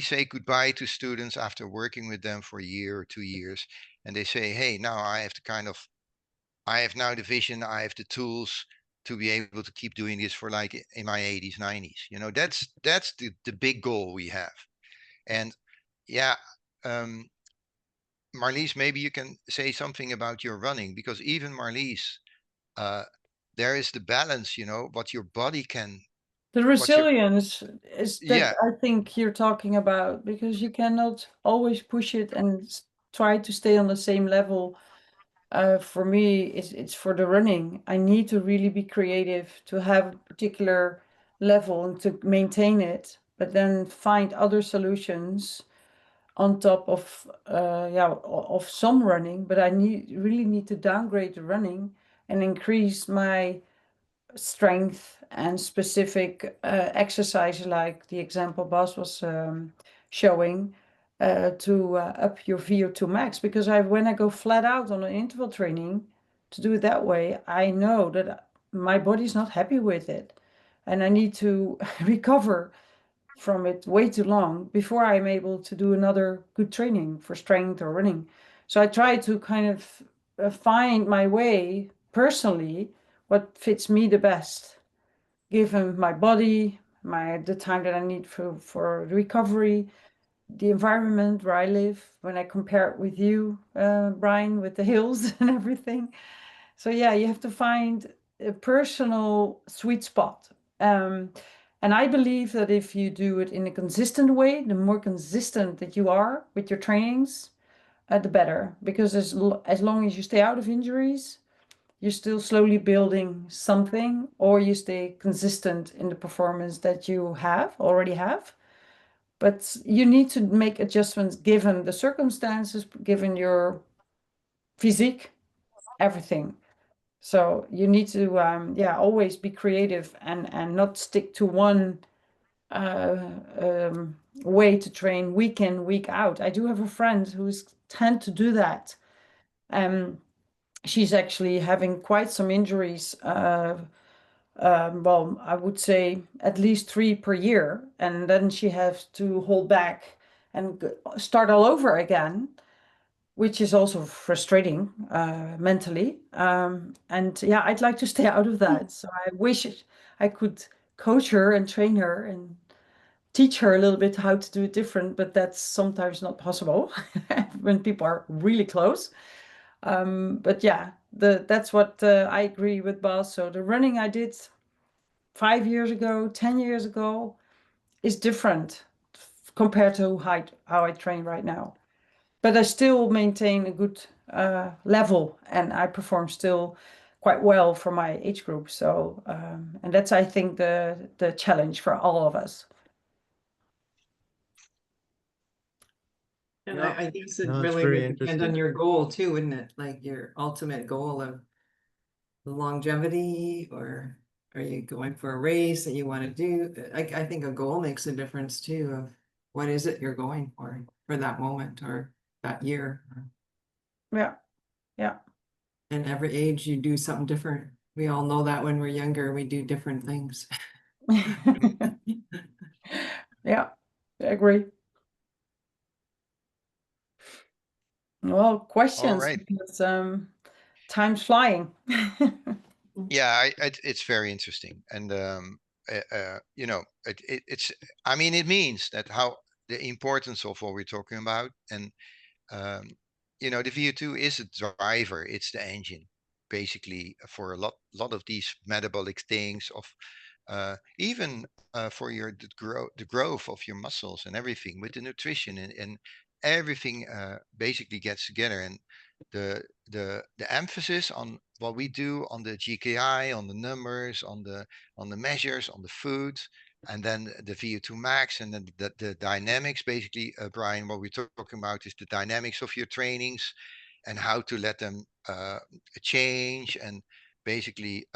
say goodbye to students after working with them for a year or 2 years, and they say, hey, now I have now the vision, I have the tools to be able to keep doing this for like in my 80s, 90s. You know, that's the big goal we have. And yeah, Marlies, maybe you can say something about your running, because even Marlies, there is the balance, you know, what your body can. The resilience is that Yeah. I think you're talking about, because you cannot always push it and try to stay on the same level. For me, it's for the running. I need to really be creative to have a particular level and to maintain it, but then find other solutions on top of of some running. But I really need to downgrade the running and increase my strength and specific exercises, like the example Bas was showing, to up your VO2 max. Because when I go flat out on an interval training to do it that way, I know that my body's not happy with it, and I need to recover from it way too long before I'm able to do another good training for strength or running. So I try to kind of find my way personally, what fits me the best, given my body, the time that I need for recovery, the environment where I live, when I compare it with you, Brian, with the hills and everything. So yeah, you have to find a personal sweet spot. And I believe that if you do it in a consistent way, the more consistent that you are with your trainings, the better. Because as long as you stay out of injuries, you're still slowly building something, or you stay consistent in the performance that you already have. But you need to make adjustments given the circumstances, given your physique, everything. So you need to always be creative and not stick to one way to train week in, week out. I do have a friend who's tend to do that. She's actually having quite some injuries. Well, I would say at least 3 per year, and then she has to hold back and start all over again, which is also frustrating mentally. And yeah, I'd like to stay out of that. So I wish I could coach her and train her and teach her a little bit how to do it different, but that's sometimes not possible when people are really close. But yeah, that's what I agree with Bas. So the running I did 5 years ago, 10 years ago is different compared to how I train right now. But I still maintain a good level, and I perform still quite well for my age group. So, and that's, I think, the challenge for all of us. And Yeah. I think it's No, it's really very would depend on interesting. your goal too, wouldn't it? Like your ultimate goal of longevity, or are you going for a race that you want to do? I think a goal makes a difference too, of what is it you're going for that moment or that year. Yeah. Yeah. And every age you do something different. We all know that when we're younger, we do different things. Yeah, I agree. Well, questions, right. because time's flying. Yeah, it's very interesting, and you know, it's, I mean, it means that how the importance of what we're talking about. And, you know, the VO2 is a driver. It's the engine, basically, for a lot of these metabolic things of, even for the growth of your muscles and everything with the nutrition and everything basically gets together. And the emphasis on what we do on the GKI, on the numbers, on the measures, on the food, and then the VO2 max, and then the dynamics. Basically, Brian, what we're talking about is the dynamics of your trainings and how to let them change and basically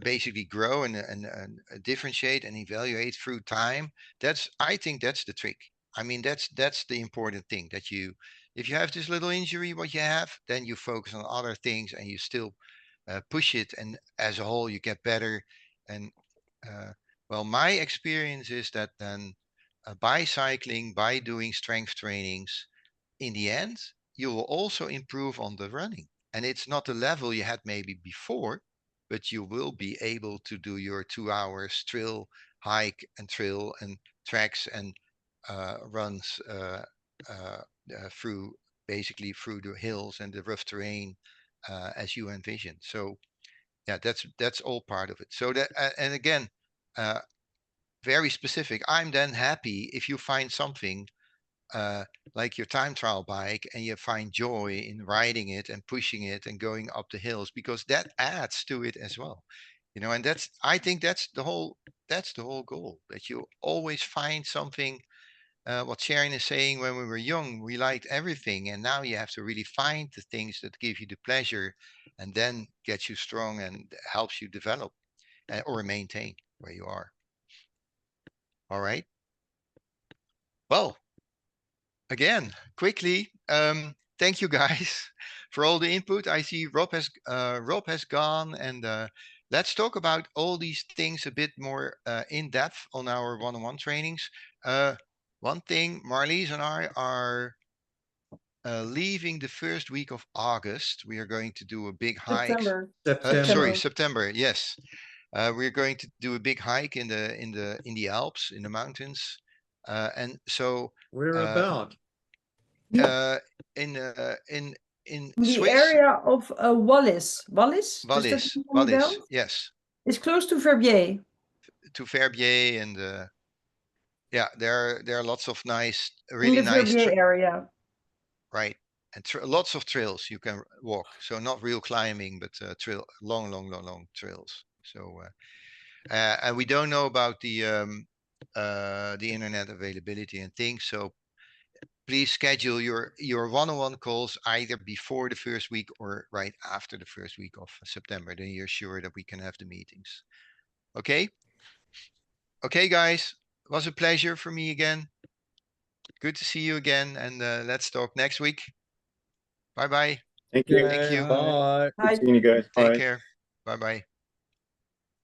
basically grow and differentiate and evaluate through time. I think that's the trick. I mean, that's the important thing, that if you have this little injury, what you have, then you focus on other things and you still push it, and as a whole you get better. And well, my experience is that then by cycling, by doing strength trainings, in the end you will also improve on the running. And it's not the level you had maybe before, but you will be able to do your 2 hours trail, hike and trail and tracks and runs through, basically through the hills and the rough terrain as you envision. So yeah, that's all part of it. So that and again, very specific. I'm then happy if you find something like your time trial bike and you find joy in riding it and pushing it and going up the hills, because that adds to it as well, you know. And I think that's the whole goal, that you always find something. What Sharon is saying, when we were young we liked everything, and now you have to really find the things that give you the pleasure and then get you strong and helps you develop or maintain where you are. All right, well, again, quickly, thank you guys for all the input. I see Rob has gone, and let's talk about all these things a bit more in depth on our one-on-one trainings. One thing, Marlies and I are leaving the first week of August. We are going to do a big hike. September. Yes, we're going to do a big hike in the Alps, in the mountains, and so We're about in the Swiss. area of Wallis. Wallis? Wallis, yes. It's close to Verbier. To Verbier, and yeah, there are lots of nice, really in the nice Verbier area. Right, and lots of trails you can walk. So not real climbing, but long trails. So and we don't know about the internet availability and things. So please schedule your one-on-one calls either before the first week or right after the first week of September. Then you're sure that we can have the meetings. Okay. Okay, guys. It was a pleasure for me again. Good to see you again, and let's talk next week. Bye bye. Thank you. Thank you. Bye. Good seeing you guys. Bye. Take care. Bye bye.